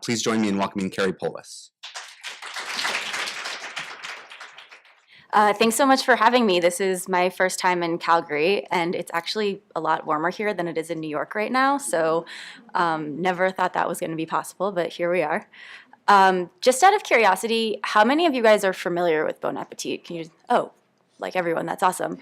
Please join me in welcoming Carey Polis. Thanks so much for having me. This is my first time in Calgary, and it's actually a lot warmer here than it is in New York right now, so never thought that was going to be possible, but here we are. Just out of curiosity, how many of you guys are familiar with Bon Appetit? Can you like everyone, that's awesome.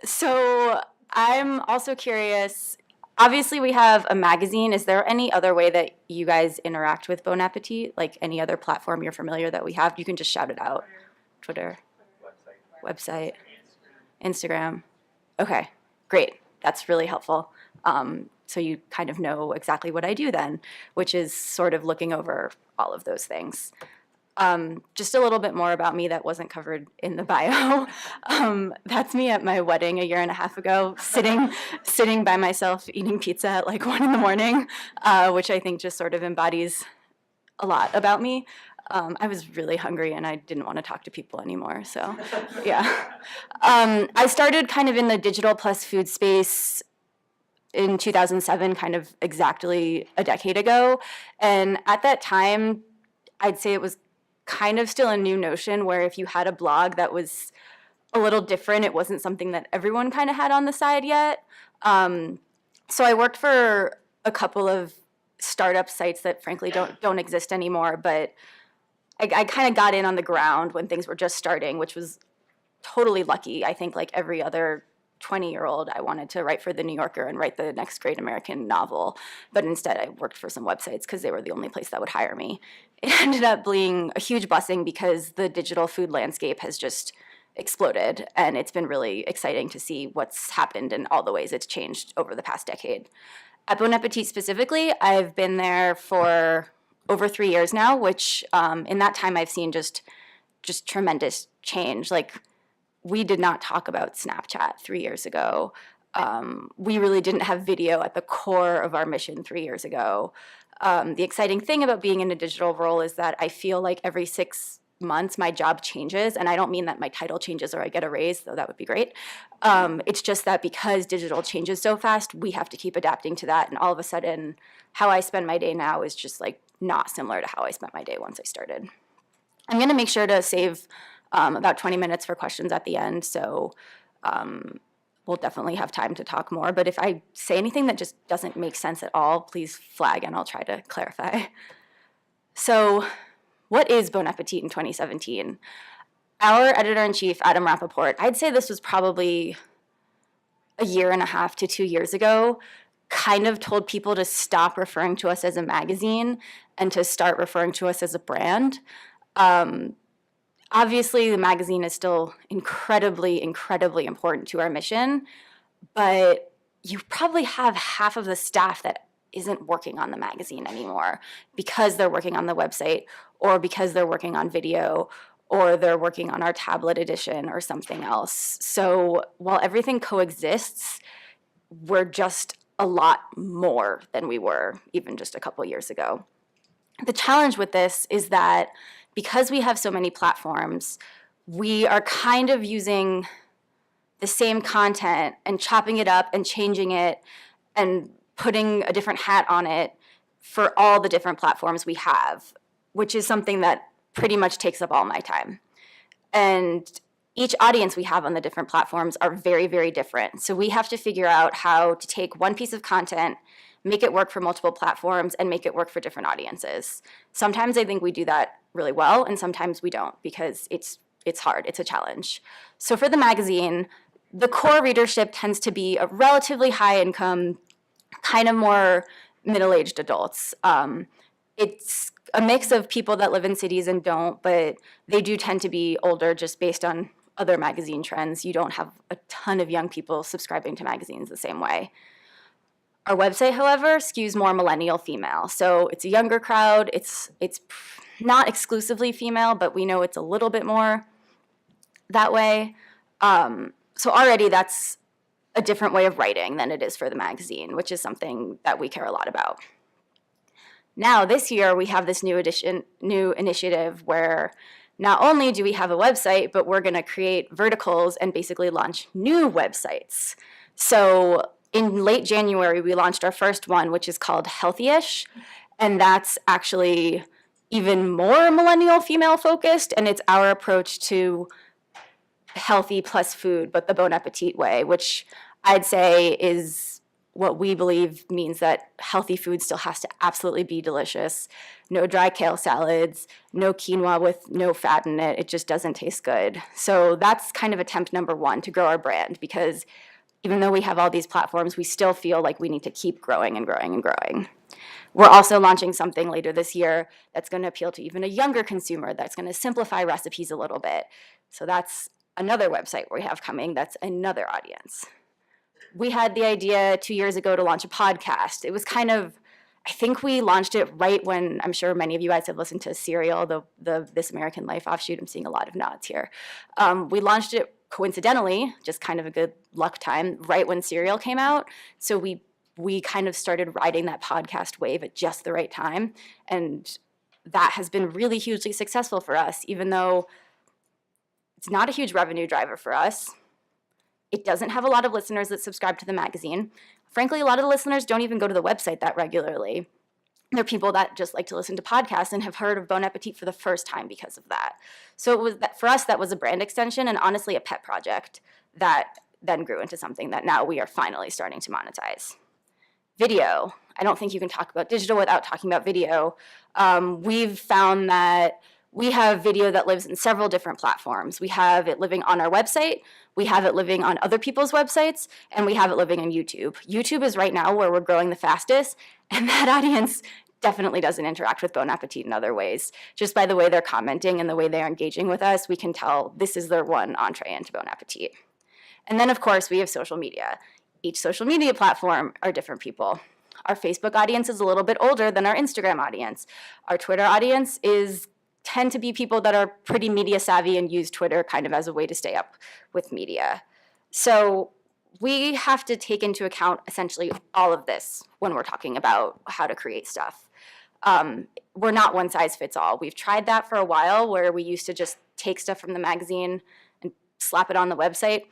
So I'm also curious, obviously we have a magazine. Is there any other way that you guys interact with Bon Appetit? Like any other platform you're familiar that we have? You can just shout it out. Twitter, website, Instagram. Okay, great. That's really helpful. So you kind of know exactly what I do then, which is sort of looking over all of those things. Just a little bit more about me that wasn't covered in the bio. That's me at my wedding a year and a half ago, sitting by myself eating pizza at like 1 a.m, which I think just sort of embodies a lot about me. I was really hungry and I didn't want to talk to people anymore, so yeah. I started kind of in the digital plus food space in 2007, kind of exactly a decade ago. And at that time, I'd say it was kind of still a new notion where if you had a blog that was a little different, it wasn't something that everyone kind of had on the side yet. So I worked for a couple of startup sites that frankly don't exist anymore, but I kind of got in on the ground when things were just starting, which was totally lucky. I think like every other 20-year-old, I wanted to write for The New Yorker and write the next great American novel. But instead, I worked for some websites because they were the only place that would hire me. It ended up being a huge blessing because the digital food landscape has just exploded. And it's been really exciting to see what's happened and all the ways it's changed over the past decade. At Bon Appetit specifically, I've been there for over 3 years now, which in that time I've seen just tremendous change. Like, we did not talk about Snapchat 3 years ago. We really didn't have video at the core of our mission 3 years ago. The exciting thing about being in a digital role is that I feel like every 6 months my job changes, and I don't mean that my title changes or I get a raise, though that would be great. It's just that because digital changes so fast, we have to keep adapting to that, and all of a sudden how I spend my day now is just like not similar to how I spent my day once I started. I'm going to make sure to save about 20 minutes for questions at the end, so we'll definitely have time to talk more. But if I say anything that just doesn't make sense at all, please flag and I'll try to clarify. So what is Bon Appetit in 2017? Our editor-in-chief, Adam Rappaport, I'd say this was probably a year and a half to 2 years ago, kind of told people to stop referring to us as a magazine and to start referring to us as a brand. Obviously, the magazine is still incredibly, incredibly important to our mission, but you probably have half of the staff that isn't working on the magazine anymore because they're working on the website or because they're working on video or they're working on our tablet edition or something else. So while everything coexists, we're just a lot more than we were even just a couple years ago. The challenge with this is that because we have so many platforms, we are kind of using the same content and chopping it up and changing it and putting a different hat on it for all the different platforms we have, which is something that pretty much takes up all my time. And each audience we have on the different platforms are very, very different. So we have to figure out how to take one piece of content, make it work for multiple platforms, and make it work for different audiences. Sometimes I think we do that really well, and sometimes we don't because it's hard, it's a challenge. So for the magazine, the core readership tends to be a relatively high income, kind of more middle-aged adults. It's a mix of people that live in cities and don't, but they do tend to be older just based on other magazine trends. You don't have a ton of young people subscribing to magazines the same way. Our website, however, skews more millennial female. So it's a younger crowd. It's not exclusively female, but we know it's a little bit more that way. So already that's a different way of writing than it is for the magazine, which is something that we care a lot about. Now, this year, we have this new initiative where not only do we have a website, but we're going to create verticals and basically launch new websites. So in late January, we launched our first one, which is called Healthyish. And that's actually even more millennial female focused, and it's our approach to healthy plus food, but the Bon Appetit way, which I'd say is what we believe means that healthy food still has to absolutely be delicious. No dry kale salads, no quinoa with no fat in it. It just doesn't taste good. So that's kind of attempt number one to grow our brand, because even though we have all these platforms, we still feel like we need to keep growing and growing and growing. We're also launching something later this year that's going to appeal to even a younger consumer, that's going to simplify recipes a little bit. So that's another website we have coming. That's another audience. We had the idea 2 years ago to launch a podcast. It was kind of, I think we launched it right when, I'm sure many of you guys have listened to Serial, the This American Life offshoot. I'm seeing a lot of nods here. We launched it coincidentally, just kind of a good luck time, right when Serial came out. So we kind of started riding that podcast wave at just the right time. And that has been really hugely successful for us, even though it's not a huge revenue driver for us. It doesn't have a lot of listeners that subscribe to the magazine. Frankly, a lot of the listeners don't even go to the website that regularly. They're people that just like to listen to podcasts and have heard of Bon Appetit for the first time because of that. So it was that, for us, that was a brand extension and honestly a pet project that then grew into something that now we are finally starting to monetize. Video. I don't think you can talk about digital without talking about video. We've found that we have video that lives in several different platforms. We have it living on our website, we have it living on other people's websites, and we have it living on YouTube. YouTube is right now where we're growing the fastest, and that audience definitely doesn't interact with Bon Appetit in other ways. Just by the way they're commenting and the way they're engaging with us, we can tell this is their one entree into Bon Appetit. And then, of course, we have social media. Each social media platform are different people. Our Facebook audience is a little bit older than our Instagram audience. Our Twitter audience tend to be people that are pretty media savvy and use Twitter kind of as a way to stay up with media. So we have to take into account essentially all of this when we're talking about how to create stuff. We're not one size fits all. We've tried that for a while, where we used to just take stuff from the magazine and slap it on the website.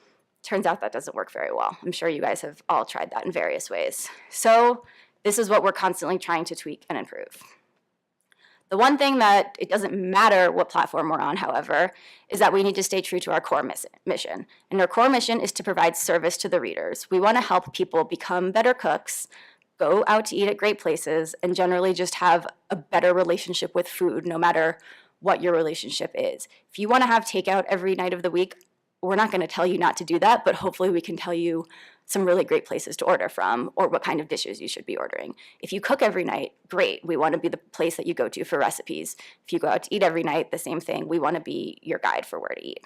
Turns out that doesn't work very well. I'm sure you guys have all tried that in various ways. So this is what we're constantly trying to tweak and improve. The one thing that it doesn't matter what platform we're on, however, is that we need to stay true to our core mission. And our core mission is to provide service to the readers. We want to help people become better cooks, go out to eat at great places, and generally just have a better relationship with food, no matter what your relationship is. If you want to have takeout every night of the week, we're not going to tell you not to do that, but hopefully we can tell you some really great places to order from or what kind of dishes you should be ordering. If you cook every night, great. We want to be the place that you go to for recipes. If you go out to eat every night, the same thing. We want to be your guide for where to eat.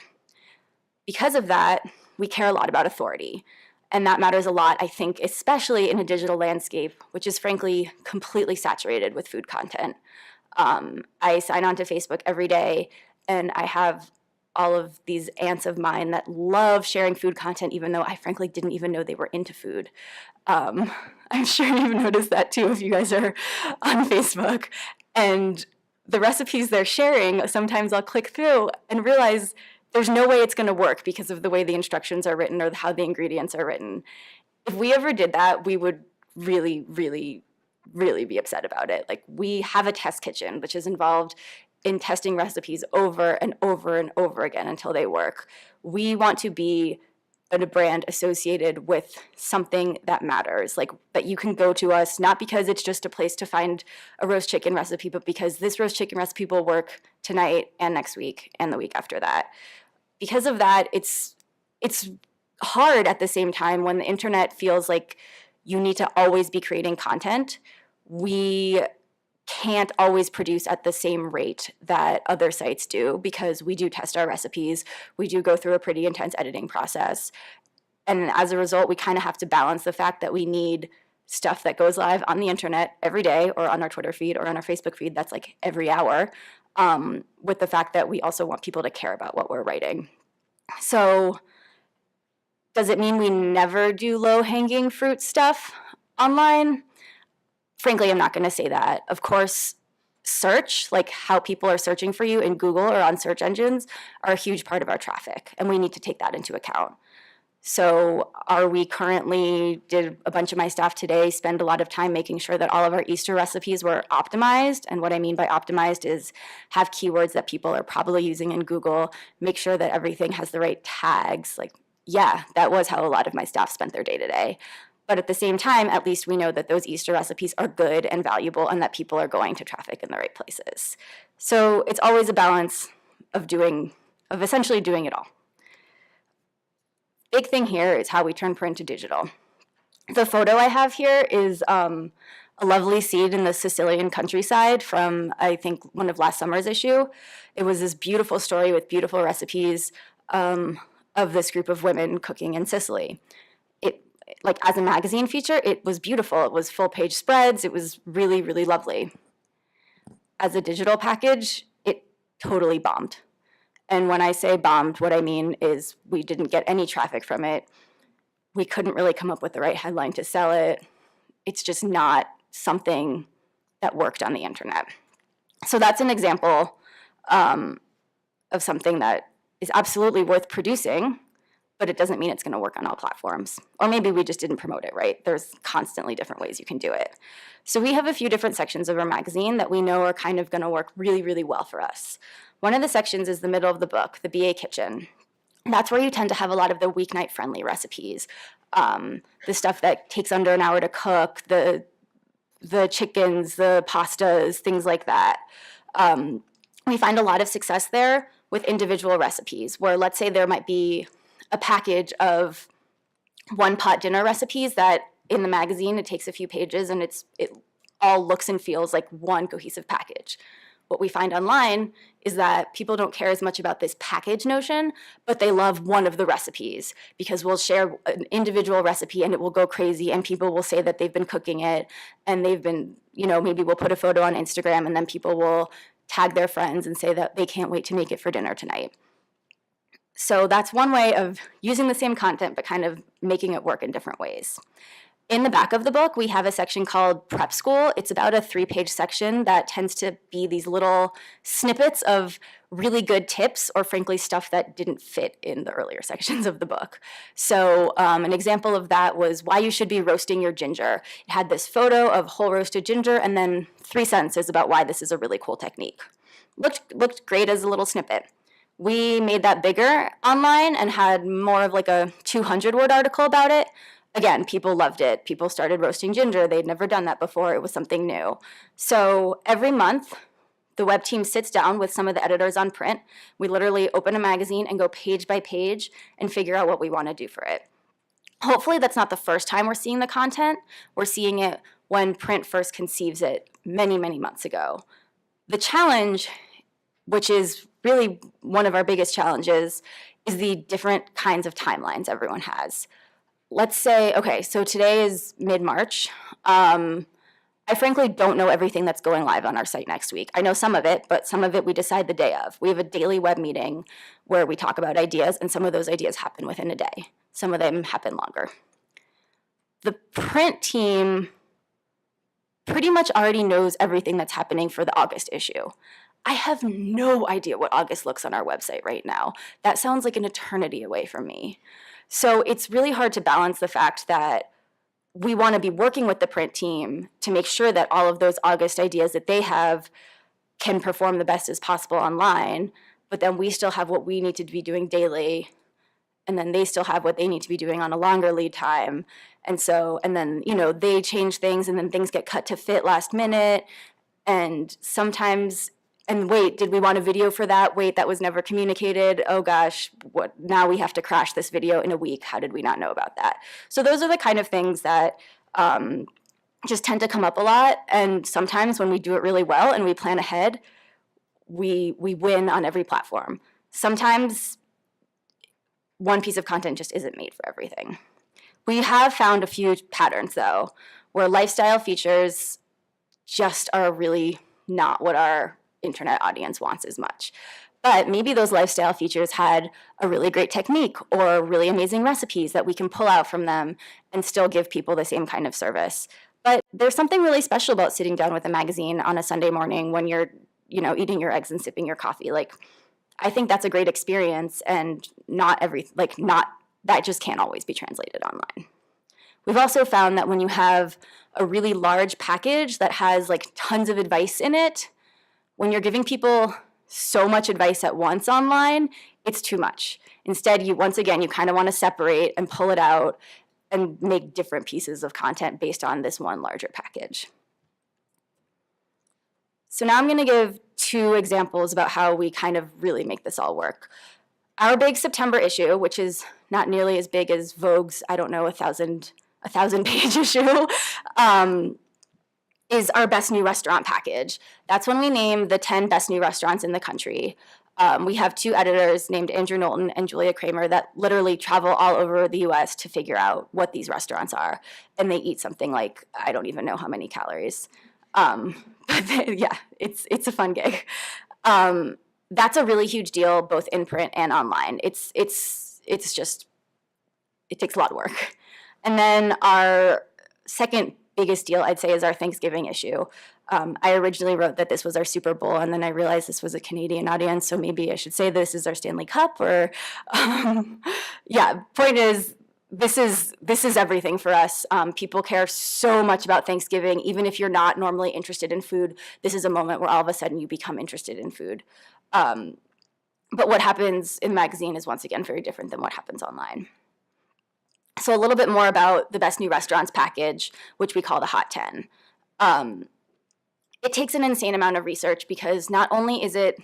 Because of that, we care a lot about authority. And that matters a lot, I think, especially in a digital landscape, which is frankly completely saturated with food content. I sign on to Facebook every day, and I have all of these aunts of mine that love sharing food content, even though I frankly didn't even know they were into food. I'm sure you've noticed that too if you guys are on Facebook. And the recipes they're sharing, sometimes I'll click through and realize there's no way it's going to work because of the way the instructions are written or how the ingredients are written. If we ever did that, we would really, really, really be upset about it. Like, we have a test kitchen, which is involved in testing recipes over and over and over again until they work. We want to be a brand associated with something that matters, like that you can go to us, not because it's just a place to find a roast chicken recipe, but because this roast chicken recipe will work tonight and next week and the week after that. Because of that, it's hard at the same time when the internet feels like you need to always be creating content. We can't always produce at the same rate that other sites do because we do test our recipes. We do go through a pretty intense editing process. And as a result, we kind of have to balance the fact that we need stuff that goes live on the internet every day or on our Twitter feed or on our Facebook feed that's like every hour, with the fact that we also want people to care about what we're writing. So does it mean we never do low-hanging fruit stuff online? Frankly, I'm not going to say that. Of course, search, like how people are searching for you in Google or on search engines, are a huge part of our traffic, and we need to take that into account. So did a bunch of my staff today spend a lot of time making sure that all of our Easter recipes were optimized. And what I mean by optimized is have keywords that people are probably using in Google, make sure that everything has the right tags. Like, yeah, that was how a lot of my staff spent their day today. But at the same time, at least we know that those Easter recipes are good and valuable and that people are going to traffic in the right places. So it's always a balance of essentially doing it all. Big thing here is how we turn print to digital. The photo I have here is a lovely seed in the Sicilian countryside from, I think, one of last summer's issue. It was this beautiful story with beautiful recipes of this group of women cooking in Sicily. Like as a magazine feature, it was beautiful. It was full-page spreads. It was really, really lovely. As a digital package, it totally bombed. And when I say bombed, what I mean is we didn't get any traffic from it. We couldn't really come up with the right headline to sell it. It's just not something that worked on the internet. So that's an example of something that is absolutely worth producing, but it doesn't mean it's going to work on all platforms. Or maybe we just didn't promote it right. There's constantly different ways you can do it. So we have a few different sections of our magazine that we know are kind of going to work really, really well for us. One of the sections is the middle of the book, the BA Kitchen. That's where you tend to have a lot of the weeknight-friendly recipes, the stuff that takes under an hour to cook, the chickens, the pastas, things like that. We find a lot of success there with individual recipes, where let's say there might be a package of one-pot dinner recipes that in the magazine it takes a few pages and it all looks and feels like one cohesive package. What we find online is that people don't care as much about this package notion, but they love one of the recipes because we'll share an individual recipe and it will go crazy and people will say that they've been cooking it and they've been, maybe we'll put a photo on Instagram and then people will tag their friends and say that they can't wait to make it for dinner tonight. So that's one way of using the same content but kind of making it work in different ways. In the back of the book, we have a section called Prep School. It's about a 3-page section that tends to be these little snippets of really good tips or frankly stuff that didn't fit in the earlier sections of the book. So an example of that was why you should be roasting your ginger. It had this photo of whole roasted ginger and then 3 sentences about why this is a really cool technique. Looked great as a little snippet. We made that bigger online and had more of like a 200-word article about it. Again, people loved it. People started roasting ginger. They'd never done that before. It was something new. So every month, the web team sits down with some of the editors on print. We literally open a magazine and go page by page and figure out what we want to do for it. Hopefully that's not the first time we're seeing the content. We're seeing it when print first conceives it many, many months ago. The challenge, which is really one of our biggest challenges, is the different kinds of timelines everyone has. Let's say, okay, so today is mid-March. I frankly don't know everything that's going live on our site next week. I know some of it, but some of it we decide the day of. We have a daily web meeting where we talk about ideas, and some of those ideas happen within a day. Some of them happen longer. The print team pretty much already knows everything that's happening for the August issue. I have no idea what August looks on our website right now. That sounds like an eternity away from me. So it's really hard to balance the fact that we want to be working with the print team to make sure that all of those August ideas that they have can perform the best as possible online, but then we still have what we need to be doing daily, and then they still have what they need to be doing on a longer lead time. And then, they change things and then things get cut to fit last minute. And sometimes, and wait, did we want a video for that? Wait, that was never communicated. Oh gosh, what? Now we have to crash this video in a week. How did we not know about that? So those are the kind of things that just tend to come up a lot. And sometimes when we do it really well and we plan ahead, we win on every platform. Sometimes one piece of content just isn't made for everything. We have found a few patterns though, where lifestyle features just are really not what our internet audience wants as much. But maybe those lifestyle features had a really great technique or really amazing recipes that we can pull out from them and still give people the same kind of service. But there's something really special about sitting down with a magazine on a Sunday morning when you're, eating your eggs and sipping your coffee. Like, I think that's a great experience, and not that just can't always be translated online. We've also found that when you have a really large package that has like tons of advice in it, when you're giving people so much advice at once online, it's too much. Instead, you kind of want to separate and pull it out and make different pieces of content based on this one larger package. So now I'm going to give 2 examples about how we kind of really make this all work. Our big September issue, which is not nearly as big as Vogue's, 1,000-page issue, is our best new restaurant package. That's when we name the 10 best new restaurants in the country. We have 2 editors named Andrew Knowlton and Julia Kramer that literally travel all over the US to figure out what these restaurants are. And they eat something like, I don't even know how many calories. It's a fun gig. That's a really huge deal, both in print and online. It takes a lot of work. And then our second biggest deal, I'd say, is our Thanksgiving issue. I originally wrote that this was our Super Bowl, and then I realized this was a Canadian audience, so maybe I should say this is our Stanley Cup, or point is, this is everything for us. People care so much about Thanksgiving. Even if you're not normally interested in food, this is a moment where all of a sudden you become interested in food. But what happens in the magazine is, once again, very different than what happens online. So a little bit more about the Best New Restaurants package, which we call the Hot 10. It takes an insane amount of research because not only is it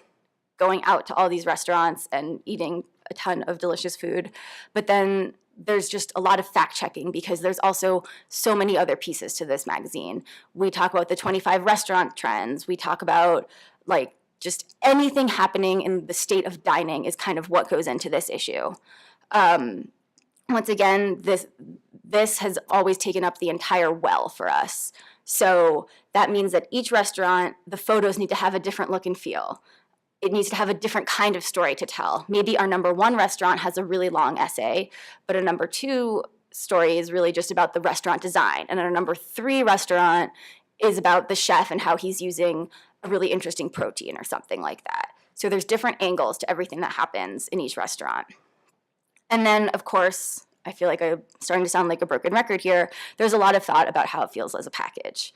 going out to all these restaurants and eating a ton of delicious food, but then there's just a lot of fact-checking because there's also so many other pieces to this magazine. We talk about the 25 restaurant trends. We talk about, like, just anything happening in the state of dining is kind of what goes into this issue. Once again, this has always taken up the entire well for us. So that means that each restaurant, the photos need to have a different look and feel. It needs to have a different kind of story to tell. Maybe our number 1 restaurant has a really long essay, but a number 2 story is really just about the restaurant design. And our number 3 restaurant is about the chef and how he's using a really interesting protein or something like that. So there's different angles to everything that happens in each restaurant. And then, of course, I feel like I'm starting to sound like a broken record here. There's a lot of thought about how it feels as a package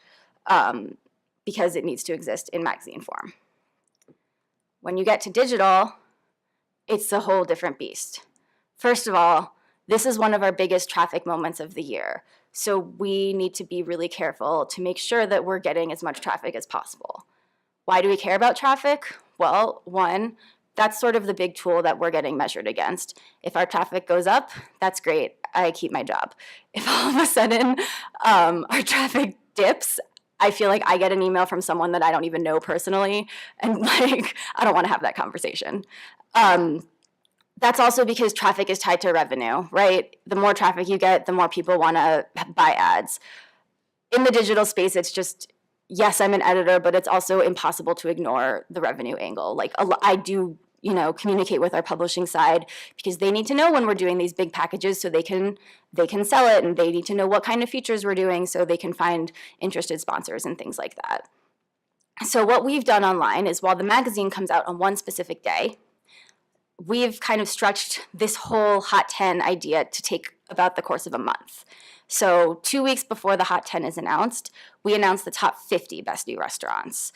because it needs to exist in magazine form. When you get to digital, it's a whole different beast. First of all, this is one of our biggest traffic moments of the year. So we need to be really careful to make sure that we're getting as much traffic as possible. Why do we care about traffic? Well, 1, that's sort of the big tool that we're getting measured against. If our traffic goes up, that's great. I keep my job. If all of a sudden our traffic dips, I feel like I get an email from someone that I don't even know personally, and like I don't want to have that conversation. That's also because traffic is tied to revenue, right? The more traffic you get, the more people want to buy ads. In the digital space, it's just, yes, I'm an editor, but it's also impossible to ignore the revenue angle. Like I do, communicate with our publishing side because they need to know when we're doing these big packages so they can sell it, and they need to know what kind of features we're doing so they can find interested sponsors and things like that. So what we've done online is, while the magazine comes out on one specific day, we've kind of stretched this whole Hot 10 idea to take about the course of a month. So 2 weeks before the Hot 10 is announced, we announce the top 50 best new restaurants.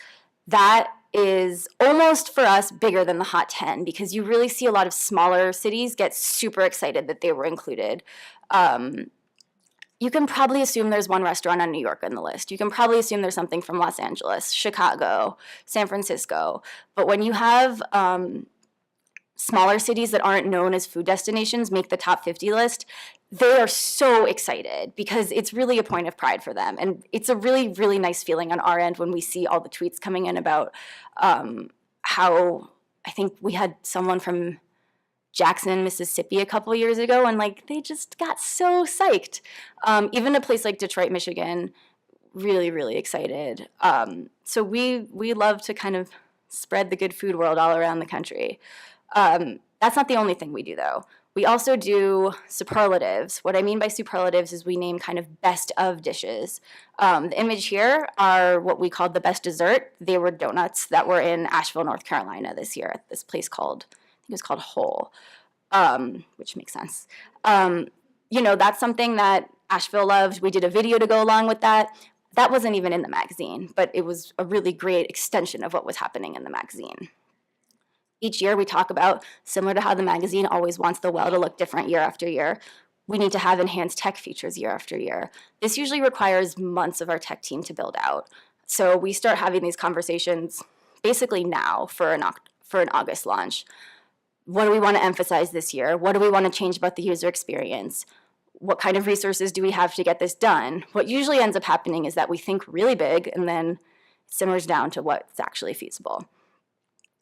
That is almost, for us, bigger than the Hot 10 because you really see a lot of smaller cities get super excited that they were included. You can probably assume there's one restaurant on New York on the list. You can probably assume there's something from Los Angeles, Chicago, San Francisco. But when you have smaller cities that aren't known as food destinations make the top 50 list, they are so excited because it's really a point of pride for them. And it's a really, really nice feeling on our end when we see all the tweets coming in about how, I think we had someone from Jackson, Mississippi a couple years ago, and like they just got so psyched. Even a place like Detroit, Michigan, really, really excited. So we love to kind of spread the good food world all around the country. That's not the only thing we do, though. We also do superlatives. What I mean by superlatives is we name kind of best of dishes. The image here are what we called the best dessert. They were donuts that were in Asheville, North Carolina this year at this place called, I think it was called Whole. which makes sense. That's something that Asheville loved. We did a video to go along with that. That wasn't even in the magazine, but it was a really great extension of what was happening in the magazine. Each year we talk about, similar to how the magazine always wants the well to look different year after year, we need to have enhanced tech features year after year. This usually requires months of our tech team to build out. So we start having these conversations basically now for an August launch. What do we want to emphasize this year? What do we want to change about the user experience? What kind of resources do we have to get this done? What usually ends up happening is that we think really big and then simmers down to what's actually feasible.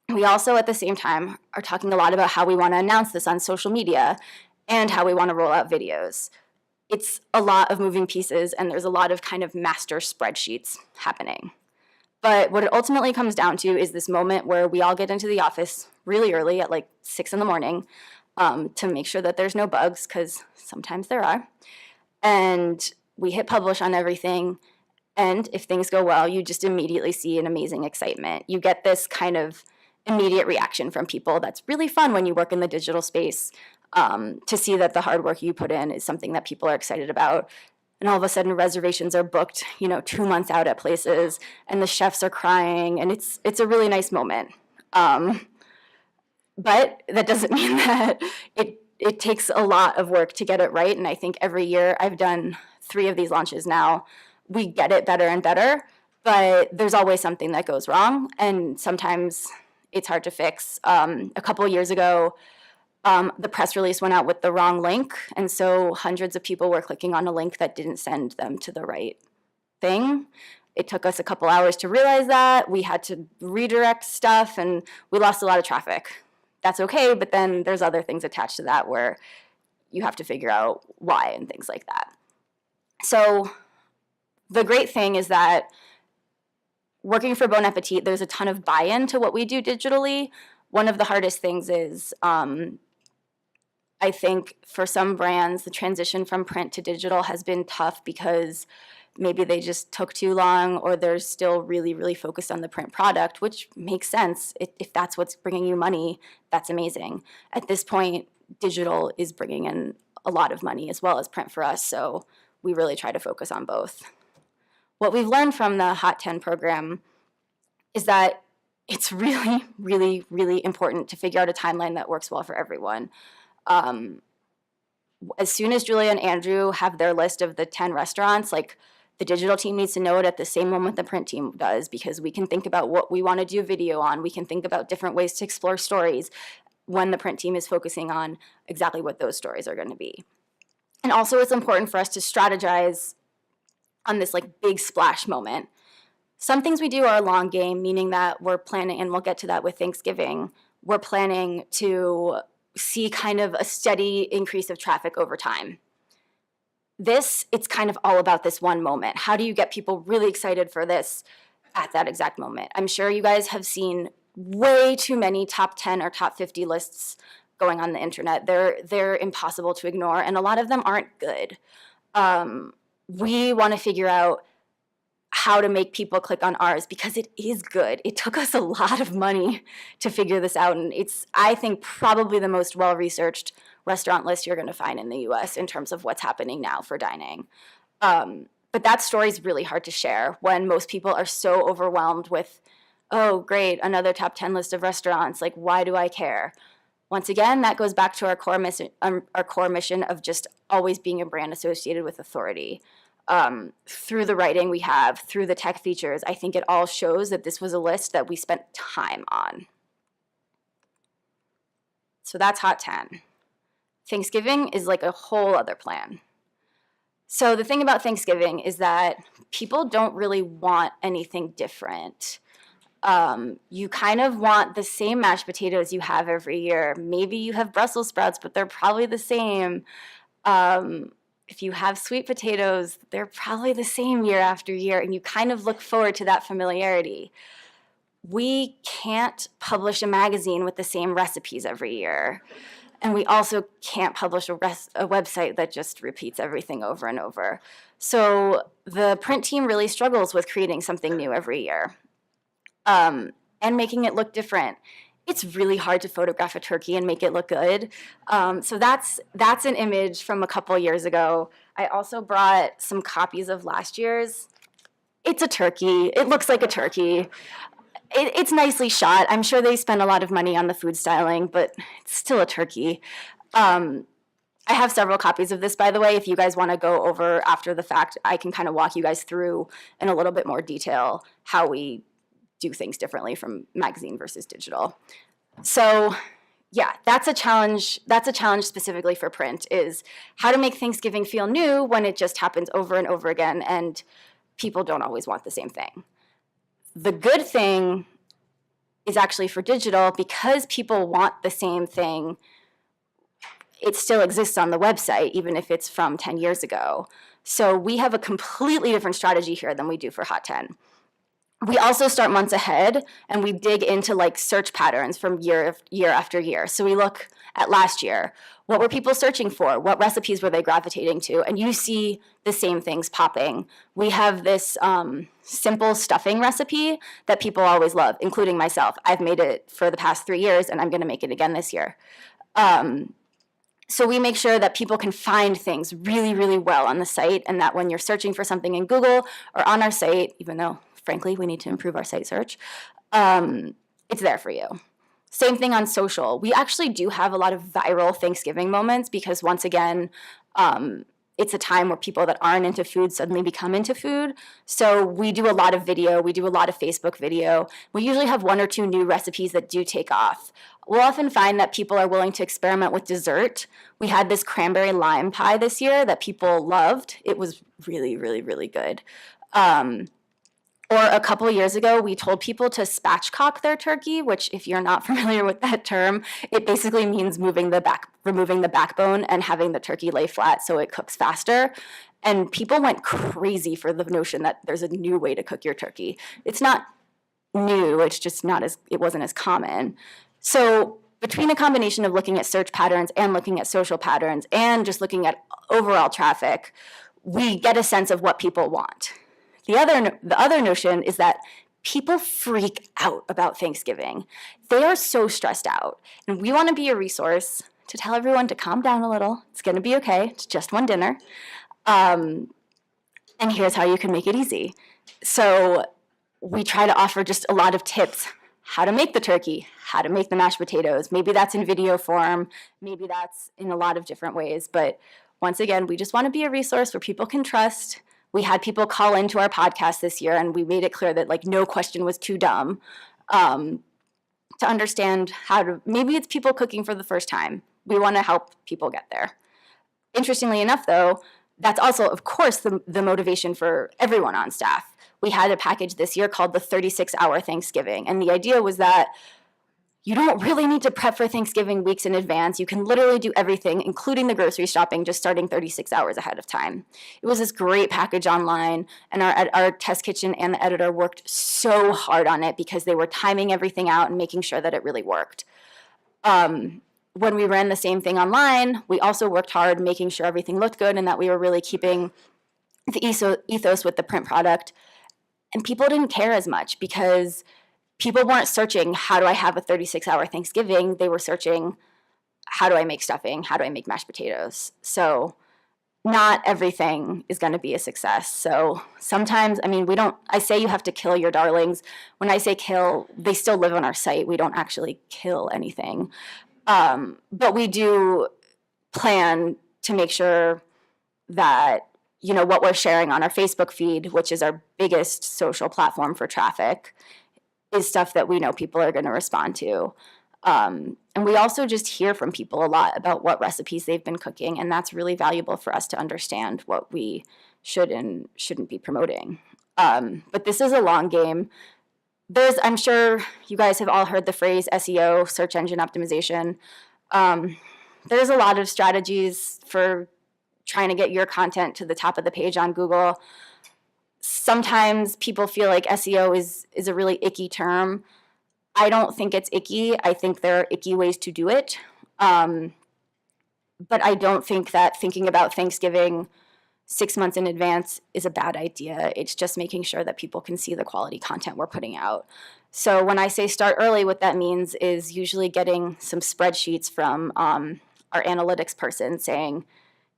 We also, at the same time, are talking a lot about how we want to announce this on social media and how we want to roll out videos. It's a lot of moving pieces, and there's a lot of kind of master spreadsheets happening. But what it ultimately comes down to is this moment where we all get into the office really early at like 6 in the morning to make sure that there's no bugs, because sometimes there are. And we hit publish on everything. And if things go well, you just immediately see an amazing excitement. You get this kind of immediate reaction from people. That's really fun when you work in the digital space, to see that the hard work you put in is something that people are excited about. And all of a sudden reservations are booked, 2 months out at places, and the chefs are crying, and it's a really nice moment. But that doesn't mean that it takes a lot of work to get it right. And I think every year, I've done 3 of these launches now, we get it better and better, but there's always something that goes wrong, and sometimes it's hard to fix. A couple of years ago, the press release went out with the wrong link, and so hundreds of people were clicking on a link that didn't send them to the right thing. It took us a couple hours to realize that. We had to redirect stuff, and we lost a lot of traffic. That's okay, but then there's other things attached to that where you have to figure out why and things like that. So the great thing is that working for Bon Appetit, there's a ton of buy-in to what we do digitally. One of the hardest things is, I think for some brands, the transition from print to digital has been tough because maybe they just took too long, or they're still really, really focused on the print product, which makes sense. If that's what's bringing you money, that's amazing. At this point, digital is bringing in a lot of money as well as print for us, so we really try to focus on both. What we've learned from the Hot 10 program is that it's really, really, really important to figure out a timeline that works well for everyone. As soon as Julia and Andrew have their list of the 10 restaurants, like, the digital team needs to know it at the same moment the print team does, because we can think about what we want to do video on. We can think about different ways to explore stories when the print team is focusing on exactly what those stories are going to be. And also, it's important for us to strategize on this like big splash moment. Some things we do are a long game, meaning that we're planning, and we'll get to that with Thanksgiving, we're planning to see kind of a steady increase of traffic over time. It's kind of all about this one moment. How do you get people really excited for this at that exact moment? I'm sure you guys have seen way too many top 10 or top 50 lists going on the internet. They're impossible to ignore, and a lot of them aren't good. We want to figure out how to make people click on ours because it is good. It took us a lot of money to figure this out, and it's, I think, probably the most well-researched restaurant list you're going to find in the US in terms of what's happening now for dining. But that story is really hard to share when most people are so overwhelmed with, oh, great, another top 10 list of restaurants. Like, why do I care? Once again, that goes back to our core mission of just always being a brand associated with authority. Through the writing we have, through the tech features, I think it all shows that this was a list that we spent time on. So that's Hot 10. Thanksgiving is like a whole other plan. So the thing about Thanksgiving is that people don't really want anything different. You kind of want the same mashed potatoes you have every year. Maybe you have Brussels sprouts, but they're probably the same. If you have sweet potatoes, they're probably the same year after year, and you kind of look forward to that familiarity. We can't publish a magazine with the same recipes every year. And we also can't publish a website that just repeats everything over and over. So the print team really struggles with creating something new every year, and making it look different. it's really hard to photograph a turkey and make it look good. So that's an image from a couple years ago. I also brought some copies of last year's. It's a turkey. It looks like a turkey. It's nicely shot. I'm sure they spent a lot of money on the food styling, but it's still a turkey. I have several copies of this, by the way. If you guys want to go over after the fact, I can kind of walk you guys through in a little bit more detail how we do things differently from magazine versus digital. So yeah, that's a challenge. That's a challenge specifically for print, is how to make Thanksgiving feel new when it just happens over and over again and people don't always want the same thing. The good thing is actually for digital, because people want the same thing, it still exists on the website, even if it's from 10 years ago. So we have a completely different strategy here than we do for Hot 10. We also start months ahead, and we dig into like search patterns from year after year. So we look at last year. What were people searching for? What recipes were they gravitating to? And you see the same things popping. We have this simple stuffing recipe that people always love, including myself. I've made it for the past 3 years, and I'm going to make it again this year. So we make sure that people can find things really, really well on the site, and that when you're searching for something in Google or on our site, even though, frankly, we need to improve our site search, it's there for you. Same thing on social. We actually do have a lot of viral Thanksgiving moments because, once again, it's a time where people that aren't into food suddenly become into food. So we do a lot of video. We do a lot of Facebook video. We usually have 1 or 2 new recipes that do take off. We'll often find that people are willing to experiment with dessert. We had this cranberry lime pie this year that people loved. It was really, really, really good. Or a couple of years ago, we told people to spatchcock their turkey, which, if you're not familiar with that term, it basically means removing the backbone and having the turkey lay flat so it cooks faster. And people went crazy for the notion that there's a new way to cook your turkey. It's not new, it's just it wasn't as common. So between a combination of looking at search patterns and looking at social patterns and just looking at overall traffic, we get a sense of what people want. The other notion is that people freak out about Thanksgiving. They are so stressed out. And we want to be a resource to tell everyone to calm down a little. It's going to be okay. It's just one dinner. And here's how you can make it easy. So we try to offer just a lot of tips. How to make the turkey, how to make the mashed potatoes. Maybe that's in video form. Maybe that's in a lot of different ways. But once again, we just want to be a resource where people can trust. We had people call into our podcast this year, and we made it clear that like no question was too dumb, to understand how to, maybe it's people cooking for the first time. We want to help people get there. Interestingly enough, though, that's also, of course, the motivation for everyone on staff. We had a package this year called the 36-hour Thanksgiving, and the idea was that you don't really need to prep for Thanksgiving weeks in advance. You can literally do everything, including the grocery shopping, just starting 36 hours ahead of time. It was this great package online, and our test kitchen and the editor worked so hard on it because they were timing everything out and making sure that it really worked. When we ran the same thing online, we also worked hard making sure everything looked good and that we were really keeping the ethos with the print product. And people didn't care as much because people weren't searching, how do I have a 36-hour Thanksgiving? They were searching, how do I make stuffing? How do I make mashed potatoes? So not everything is going to be a success. So sometimes, I say you have to kill your darlings. When I say kill, they still live on our site. We don't actually kill anything. But we do plan to make sure that, what we're sharing on our Facebook feed, which is our biggest social platform for traffic, is stuff that we know people are going to respond to. And we also just hear from people a lot about what recipes they've been cooking, and that's really valuable for us to understand what we should and shouldn't be promoting. But this is a long game. I'm sure you guys have all heard the phrase SEO, search engine optimization. There's a lot of strategies for trying to get your content to the top of the page on Google. Sometimes people feel like SEO is a really icky term. I don't think it's icky. I think there are icky ways to do it. But I don't think that thinking about Thanksgiving 6 months in advance is a bad idea. It's just making sure that people can see the quality content we're putting out. So when I say start early, what that means is usually getting some spreadsheets from our analytics person saying,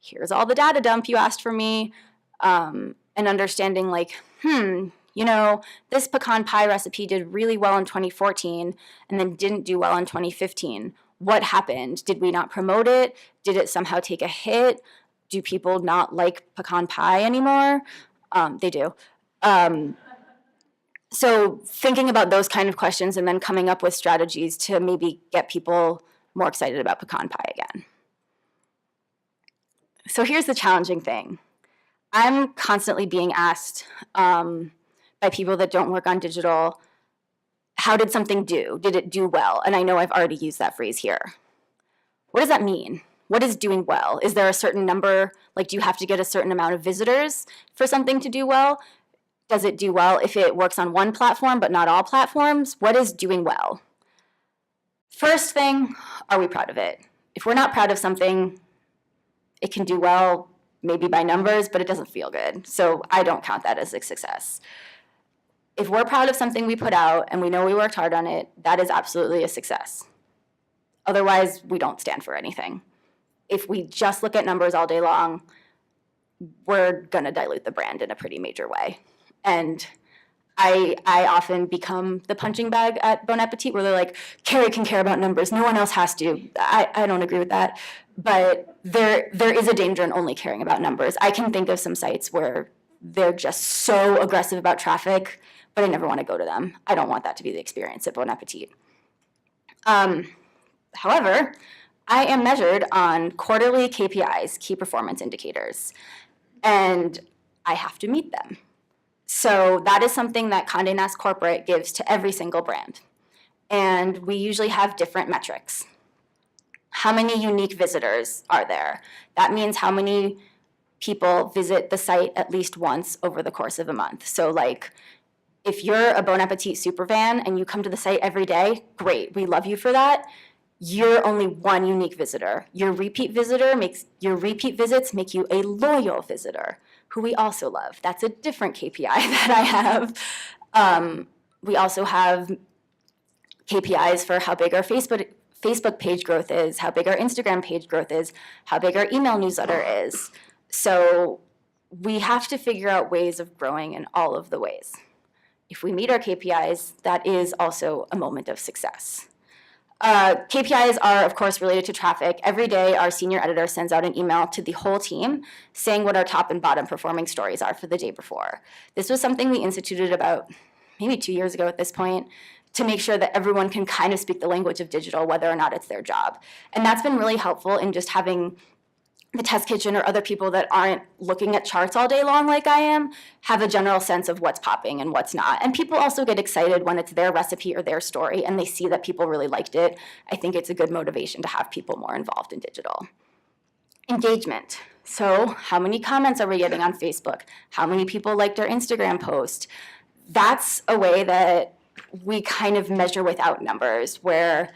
here's all the data dump you asked for me, and understanding like, this pecan pie recipe did really well in 2014 and then didn't do well in 2015. What happened? Did we not promote it? Did it somehow take a hit? Do people not like pecan pie anymore? They do. So thinking about those kind of questions and then coming up with strategies to maybe get people more excited about pecan pie again. So here's the challenging thing. I'm constantly being asked by people that don't work on digital, how did something do? Did it do well? And I know I've already used that phrase here. What does that mean? What is doing well? Is there a certain number, like do you have to get a certain amount of visitors for something to do well? Does it do well if it works on one platform but not all platforms? What is doing well? First thing, are we proud of it? If we're not proud of something, it can do well maybe by numbers, but it doesn't feel good. So I don't count that as a success. If we're proud of something we put out and we know we worked hard on it, that is absolutely a success. Otherwise, we don't stand for anything. If we just look at numbers all day long, we're gonna dilute the brand in a pretty major way. And I often become the punching bag at Bon Appetit where they're like, Carey can care about numbers, no one else has to. I don't agree with that. But there is a danger in only caring about numbers. I can think of some sites where they're just so aggressive about traffic, but I never want to go to them. I don't want that to be the experience at Bon Appetit. However, I am measured on quarterly KPIs, key performance indicators, and I have to meet them. So that is something that Condé Nast Corporate gives to every single brand. And we usually have different metrics. How many unique visitors are there? That means how many people visit the site at least once over the course of a month. So like, if you're a Bon Appetit superfan and you come to the site every day, great, we love you for that. You're only one unique visitor. Your repeat visits make you a loyal visitor, who we also love. That's a different KPI that I have. We also have KPIs for how big our Facebook page growth is, how big our Instagram page growth is, how big our email newsletter is. So we have to figure out ways of growing in all of the ways. If we meet our KPIs, that is also a moment of success. KPIs are, of course, related to traffic. Every day, our senior editor sends out an email to the whole team saying what our top and bottom performing stories are for the day before. This was something we instituted about maybe 2 years ago at this point to make sure that everyone can kind of speak the language of digital, whether or not it's their job. And that's been really helpful in just having the test kitchen or other people that aren't looking at charts all day long like I am have a general sense of what's popping and what's not. And people also get excited when it's their recipe or their story and they see that people really liked it. I think it's a good motivation to have people more involved in digital. Engagement. So how many comments are we getting on Facebook? How many people liked our Instagram post? That's a way that we kind of measure without numbers, where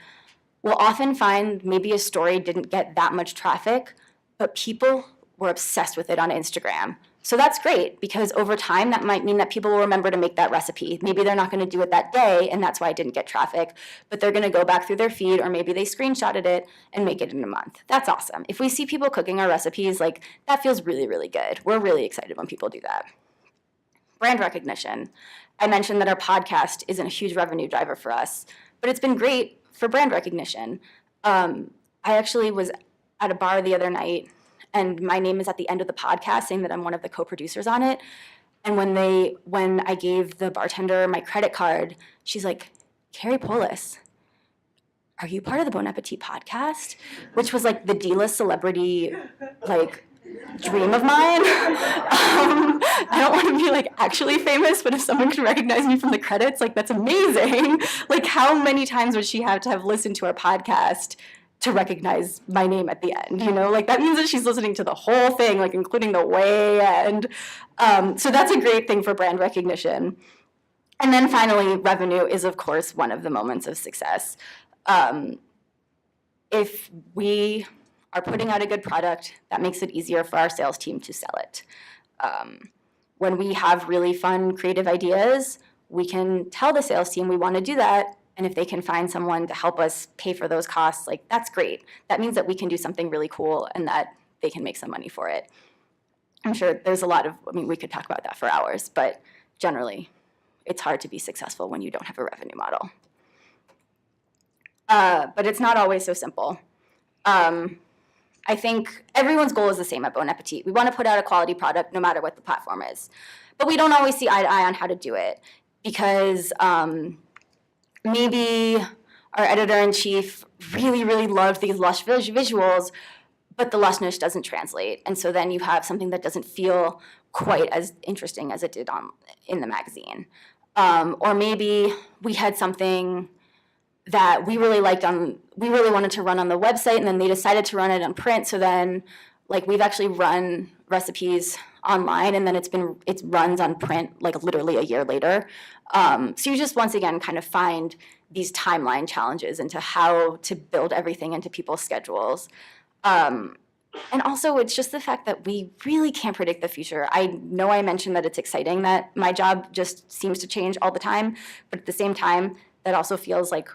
we'll often find maybe a story didn't get that much traffic, but people were obsessed with it on Instagram. So that's great, because over time, that might mean that people will remember to make that recipe. Maybe they're not gonna do it that day, and that's why it didn't get traffic, but they're gonna go back through their feed, or maybe they screenshotted it and make it in a month. That's awesome. If we see people cooking our recipes, like, that feels really, really good. We're really excited when people do that. Brand recognition. I mentioned that our podcast isn't a huge revenue driver for us, but it's been great for brand recognition. I actually was at a bar the other night, and my name is at the end of the podcast saying that I'm one of the co-producers on it. And when I gave the bartender my credit card, she's like, Carey Polis, are you part of the Bon Appetit podcast? Which was like the D-list celebrity, like, dream of mine. I don't want to be like actually famous, but if someone can recognize me from the credits, like, that's amazing. Like, how many times would she have to have listened to our podcast to recognize my name at the end, you know? Like, that means that she's listening to the whole thing, like, including the way end. So that's a great thing for brand recognition. And then finally, revenue is, of course, one of the moments of success. If we are putting out a good product, that makes it easier for our sales team to sell it. When we have really fun, creative ideas, we can tell the sales team we want to do that. And if they can find someone to help us pay for those costs, like that's great. That means that we can do something really cool and that they can make some money for it. I'm sure there's a lot of, we could talk about that for hours, but generally it's hard to be successful when you don't have a revenue model. But it's not always so simple. I think everyone's goal is the same at Bon Appetit. We want to put out a quality product no matter what the platform is. But we don't always see eye to eye on how to do it because maybe our editor-in-chief really, really loved these lush visuals, but the lushness doesn't translate. And so then you have something that doesn't feel quite as interesting as it did in the magazine. Or maybe we had something that we really liked we really wanted to run on the website, and then they decided to run it on print. So then, like, we've actually run recipes online, and then it runs on print like literally a year later. So you just once again kind of find these timeline challenges into how to build everything into people's schedules. And also, it's just the fact that we really can't predict the future. I know I mentioned that it's exciting that my job just seems to change all the time, but at the same time, that also feels like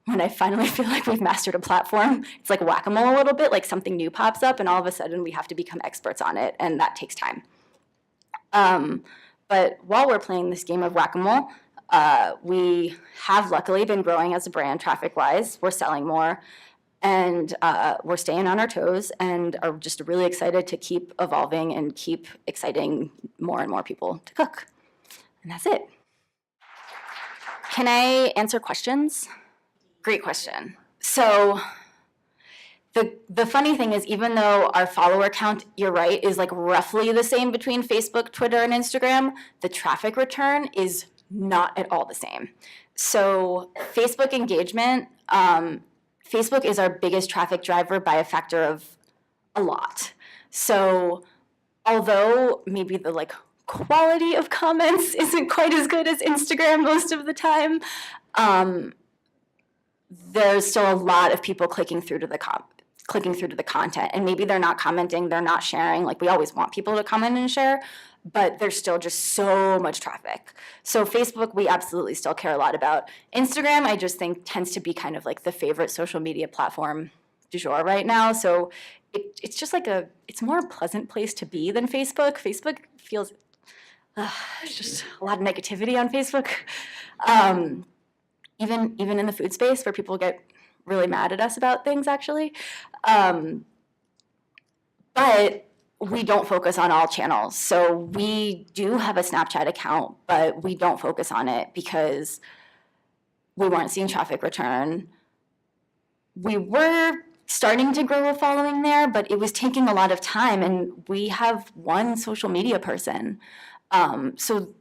when I finally feel like we've mastered a platform, it's like whack-a-mole a little bit, like something new pops up and all of a sudden we have to become experts on it, and that takes time. But while we're playing this game of whack-a-mole, we have luckily been growing as a brand traffic-wise. We're selling more, and we're staying on our toes and are just really excited to keep evolving and keep exciting more and more people to cook. And that's it. Can I answer questions? Great question. So the funny thing is, even though our follower count, you're right, is like roughly the same between Facebook, Twitter, and Instagram, the traffic return is not at all the same. So Facebook engagement, Facebook is our biggest traffic driver by a factor of a lot. So although maybe the like quality of comments isn't quite as good as Instagram most of the time, there's still a lot of people clicking through to the content, and maybe they're not commenting, they're not sharing. Like, we always want people to comment and share, but there's still just so much traffic. So Facebook, we absolutely still care a lot about. Instagram, I just think tends to be kind of like the favorite social media platform du jour right now. So it's just like it's more a pleasant place to be than Facebook. Facebook feels, there's just a lot of negativity on Facebook. Even in the food space, where people get really mad at us about things, actually. But we don't focus on all channels. So we do have a Snapchat account, but we don't focus on it because we weren't seeing traffic return. We were starting to grow a following there, but it was taking a lot of time, and we have one social media person. So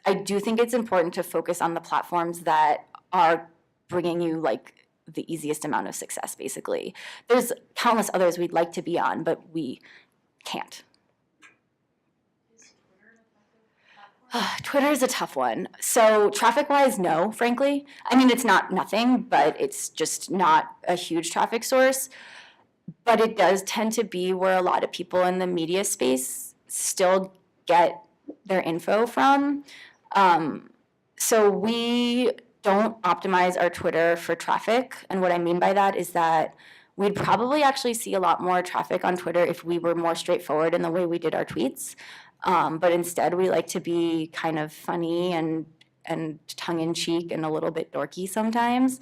I do think it's important to focus on the platforms that are bringing you like the easiest amount of success, basically. There's countless others we'd like to be on, but we can't. Twitter is a tough one. So traffic-wise, no, frankly. I mean, it's not nothing, but it's just not a huge traffic source. But it does tend to be where a lot of people in the media space still get their info from. So we don't optimize our Twitter for traffic. And what I mean by that is that we'd probably actually see a lot more traffic on Twitter if we were more straightforward in the way we did our tweets. But instead, we like to be kind of funny and tongue-in-cheek and a little bit dorky sometimes.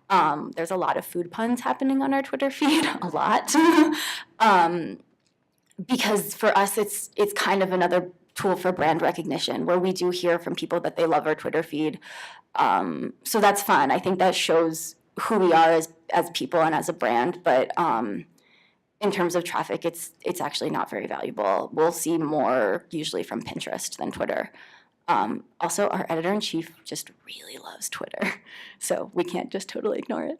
There's a lot of food puns happening on our Twitter feed, a lot. Because for us, it's kind of another tool for brand recognition, where we do hear from people that they love our Twitter feed. So that's fun. I think that shows who we are as people and as a brand. But in terms of traffic, it's actually not very valuable. We'll see more usually from Pinterest than Twitter. Also, our editor-in-chief just really loves Twitter, so we can't just totally ignore it.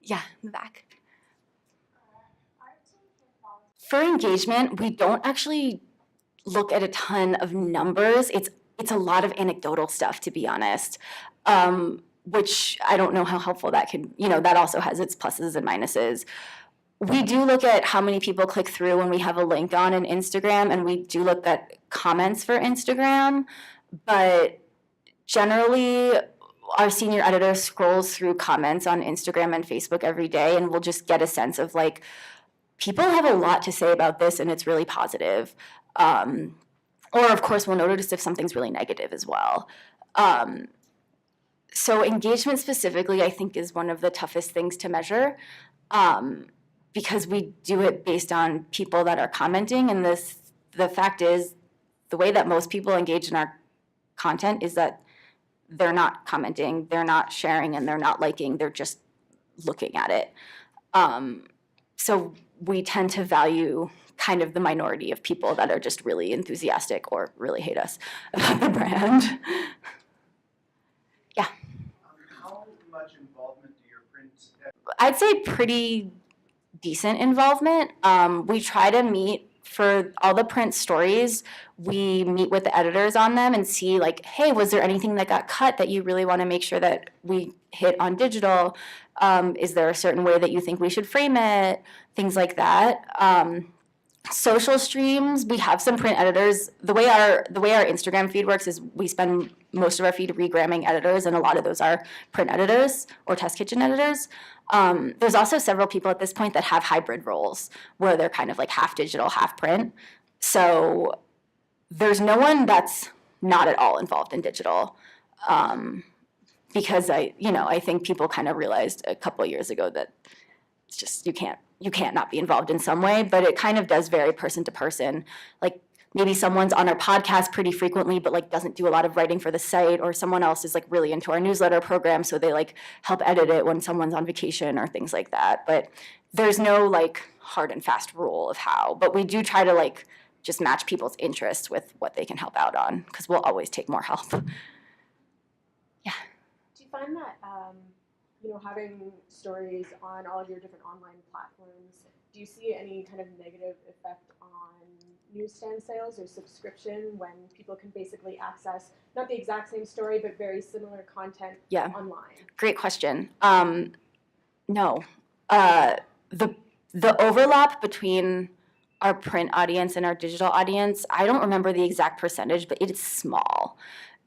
Yeah, in the back. For engagement, we don't actually look at a ton of numbers. It's a lot of anecdotal stuff, to be honest, which I don't know how helpful that could, that also has its pluses and minuses. We do look at how many people click through when we have a link on an Instagram, and we do look at comments for Instagram. But generally, our senior editor scrolls through comments on Instagram and Facebook every day, and we'll just get a sense of like, people have a lot to say about this, and it's really positive. Or, of course, we'll notice if something's really negative as well. So engagement specifically, I think, is one of the toughest things to measure, because we do it based on people that are commenting, and the fact is, the way that most people engage in our content is that they're not commenting, they're not sharing, and they're not liking, they're just looking at it. So we tend to value kind of the minority of people that are just really enthusiastic or really hate us about the brand. Yeah. How much involvement do your print? I'd say pretty decent involvement. We try to meet for all the print stories. We meet with the editors on them and see like, hey, was there anything that got cut that you really want to make sure that we hit on digital? Is there a certain way that you think we should frame it? Things like that. Social streams, we have some print editors. The way our Instagram feed works is we spend most of our feed regramming editors, and a lot of those are print editors or test kitchen editors. There's also several people at this point that have hybrid roles where they're kind of like half digital, half print. So there's no one that's not at all involved in digital, because I think people kind of realized a couple of years ago that it's just you can't not be involved in some way, but it kind of does vary person to person. Like maybe someone's on our podcast pretty frequently, but like doesn't do a lot of writing for the site, or someone else is like really into our newsletter program, so they like help edit it when someone's on vacation or things like that. But there's no like hard and fast rule of how, but we do try to like just match people's interests with what they can help out on, because we'll always take more help. Yeah. Do you find that having stories on all of your different online platforms, do you see any kind of negative effect on newsstand sales or subscription when people can basically access not the exact same story but very similar content online? Great question. No. The overlap between our print audience and our digital audience, I don't remember the exact percentage, but it is small.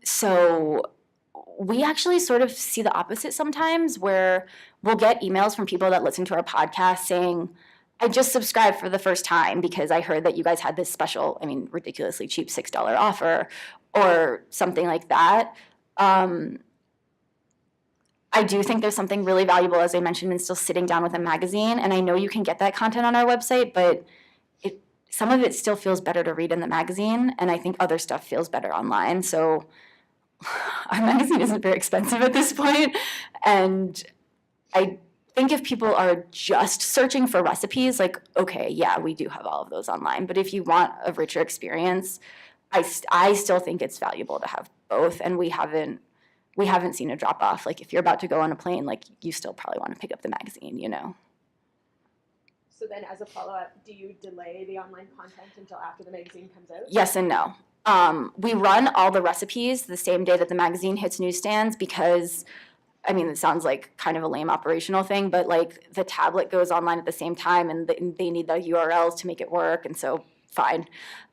So we actually sort of see the opposite sometimes, where we'll get emails from people that listen to our podcast saying, I just subscribed for the first time because I heard that you guys had this special, ridiculously cheap $6 offer or something like that. I do think there's something really valuable, as I mentioned, in still sitting down with a magazine. And I know you can get that content on our website, but some of it still feels better to read in the magazine. And I think other stuff feels better online. So our magazine isn't very expensive at this point, and I think if people are just searching for recipes, like, okay, yeah, we do have all of those online, but if you want a richer experience, I still think it's valuable to have both, and we haven't seen a drop off. Like if you're about to go on a plane, like you still probably want to pick up the magazine, So then as a follow-up, do you delay the online content until after the magazine comes out? Yes and no. We run all the recipes the same day that the magazine hits newsstands because, it sounds like kind of a lame operational thing, but like the tablet goes online at the same time and they need the URLs to make it work, and so fine.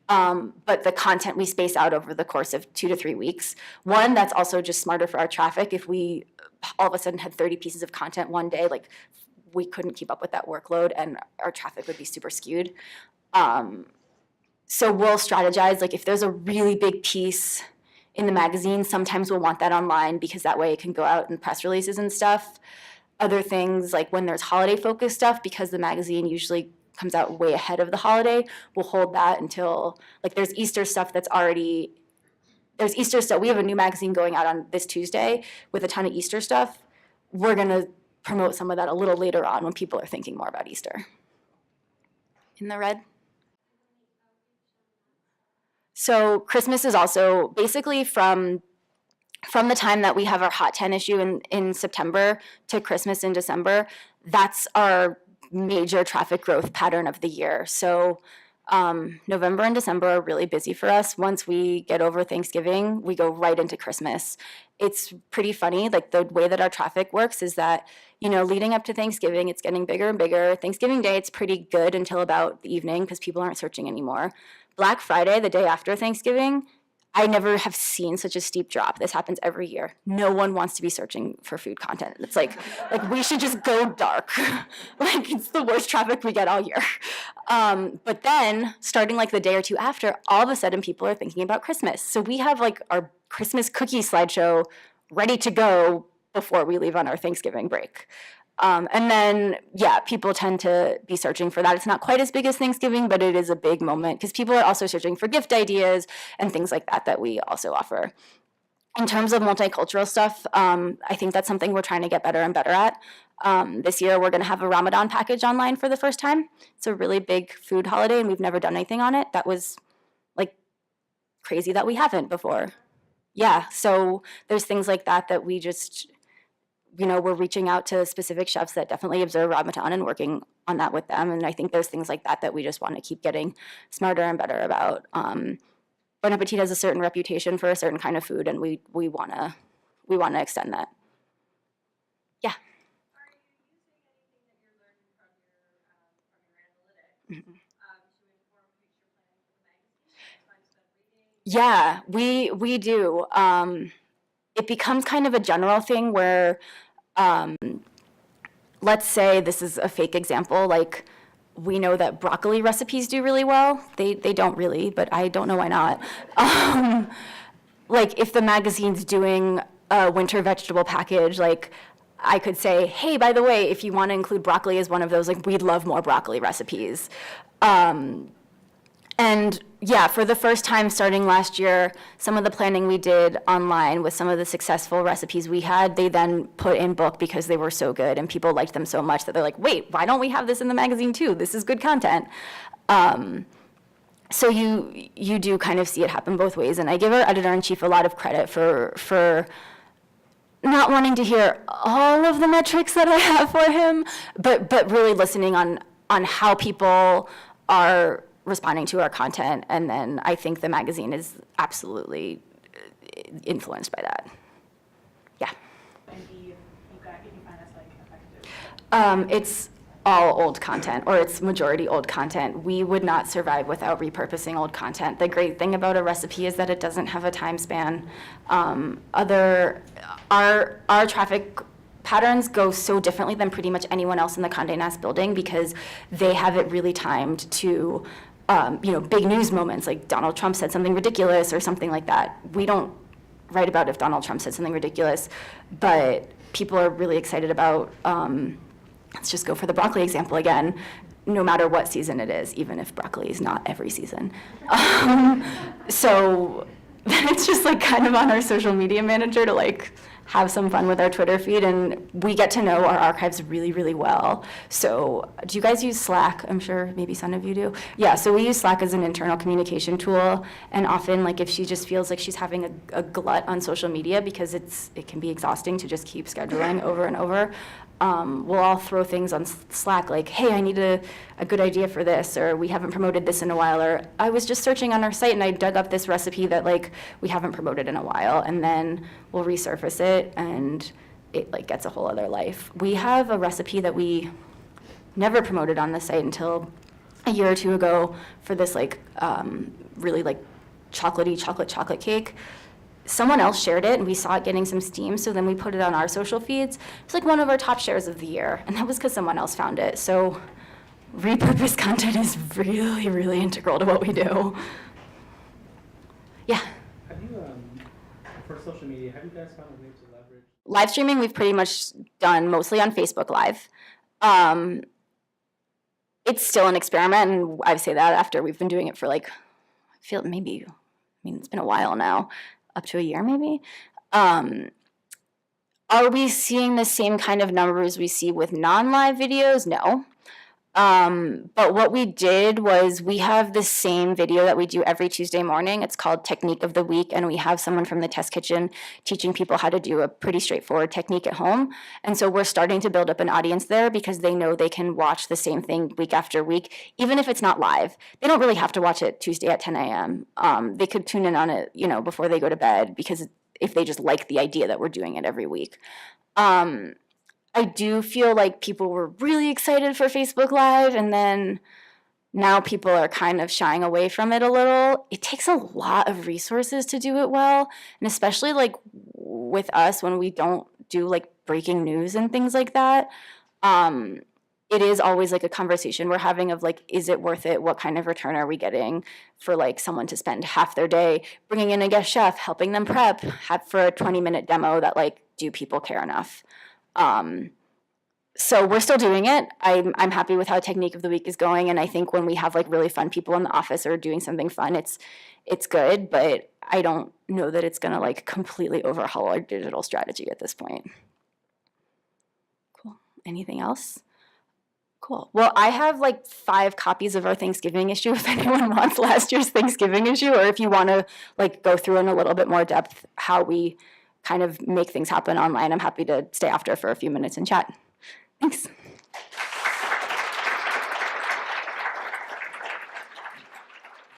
But the content we space out over the course of 2 to 3 weeks. One, that's also just smarter for our traffic. If we all of a sudden had 30 pieces of content one day, like we couldn't keep up with that workload and our traffic would be super skewed. So we'll strategize, like if there's a really big piece in the magazine, sometimes we'll want that online because that way it can go out in press releases and stuff. Other things, like when there's holiday-focused stuff, because the magazine usually comes out way ahead of the holiday, we'll hold that until, like there's Easter stuff. We have a new magazine going out on this Tuesday with a ton of Easter stuff. We're going to promote some of that a little later on when people are thinking more about Easter. In the red? So Christmas is also basically from the time that we have our Hot 10 issue in September to Christmas in December. That's our major traffic growth pattern of the year. So November and December are really busy for us. Once we get over Thanksgiving, we go right into Christmas. It's pretty funny, like the way that our traffic works is that, leading up to Thanksgiving, it's getting bigger and bigger. Thanksgiving Day, it's pretty good until about the evening because people aren't searching anymore. Black Friday, the day after Thanksgiving, I never have seen such a steep drop. This happens every year. No one wants to be searching for food content. It's like we should just go dark. Like it's the worst traffic we get all year. But then starting like the day or two after, all of a sudden people are thinking about Christmas. So we have like our Christmas cookie slideshow ready to go before we leave on our Thanksgiving break. And then, yeah, people tend to be searching for that. It's not quite as big as Thanksgiving, but it is a big moment because people are also searching for gift ideas and things like that that we also offer. In terms of multicultural stuff, I think that's something we're trying to get better and better at. This year, we're going to have a Ramadan package online for the first time. It's a really big food holiday, and we've never done anything on it. That was, like, crazy that we haven't before. Yeah, so there's things like that that we just... we're reaching out to specific chefs that definitely observe Ramadan and working on that with them. And I think there's things like that that we just want to keep getting smarter and better about. Bon Appetit has a certain reputation for a certain kind of food, and we want to extend that. Yeah. Are you using anything that you're learning from your analytics to inform future planning for the magazine? Time spent reading? Yeah, we do. It becomes kind of a general thing where, let's say this is a fake example, like we know that broccoli recipes do really well. They don't really, but I don't know why not. Like if the magazine's doing a winter vegetable package, like I could say, hey, by the way, if you want to include broccoli as one of those, like we'd love more broccoli recipes. And yeah, for the first time starting last year, some of the planning we did online with some of the successful recipes we had, they then put in book because they were so good and people liked them so much that they're like, wait, why don't we have this in the magazine too? This is good content. So you do kind of see it happen both ways. And I give our editor-in-chief a lot of credit for not wanting to hear all of the metrics that I have for him, but really listening on how people are responding to our content, and then I think the magazine is absolutely influenced by that. Yeah. And if you find us effective? It's all old content, or it's majority old content. We would not survive without repurposing old content. The great thing about a recipe is that it doesn't have a time span. Our traffic patterns go so differently than pretty much anyone else in the Condé Nast building because they have it really timed to big news moments like Donald Trump said something ridiculous or something like that. We don't write about if Donald Trump said something ridiculous, but people are really excited about, let's just go for the broccoli example again, no matter what season it is, even if broccoli is not every season. So it's just like kind of on our social media manager to like have some fun with our Twitter feed, and we get to know our archives really, really well. So do you guys use Slack? I'm sure maybe some of you do. Yeah, so we use Slack as an internal communication tool, and often like if she just feels like she's having a glut on social media because it can be exhausting to just keep scheduling over and over, we'll all throw things on Slack like, hey, I need a good idea for this, or we haven't promoted this in a while, or I was just searching on our site and I dug up this recipe that like we haven't promoted in a while, and then we'll resurface it and it like gets a whole other life. We have a recipe that we never promoted on the site until a year or two ago for this like really like chocolatey chocolate cake. Someone else shared it and we saw it getting some steam, so then we put it on our social feeds. It's like one of our top shares of the year, and that was because someone else found it. So repurposed content is really, really integral to what we do. Yeah? Have you, for social media, have you guys found ways to leverage? Live streaming we've pretty much done mostly on Facebook Live. It's still an experiment, and I say that after we've been doing it for like, it's been a while now. Up to a year, maybe. Are we seeing the same kind of numbers we see with non-live videos? No. But what we did was we have the same video that we do every Tuesday morning. It's called Technique of the Week, and we have someone from the test kitchen teaching people how to do a pretty straightforward technique at home. And so we're starting to build up an audience there because they know they can watch the same thing week after week, even if it's not live. They don't really have to watch it Tuesday at 10 a.m. They could tune in on it, before they go to bed, because if they just like the idea that we're doing it every week. I do feel like people were really excited for Facebook Live, and then now people are kind of shying away from it a little. It takes a lot of resources to do it well, and especially like with us when we don't do like breaking news and things like that. It is always like a conversation we're having of like, is it worth it? What kind of return are we getting for like someone to spend half their day bringing in a guest chef, helping them prep, have for a 20-minute demo that like, do people care enough? So we're still doing it. I'm happy with how Technique of the Week is going, and I think when we have like really fun people in the office or doing something fun, it's good, but I don't know that it's gonna like completely overhaul our digital strategy at this point. Cool. Anything else? Cool. Well, I have like 5 copies of our Thanksgiving issue if anyone wants last year's Thanksgiving issue, or if you want to like go through in a little bit more depth how we kind of make things happen online. I'm happy to stay after for a few minutes and chat. Thanks.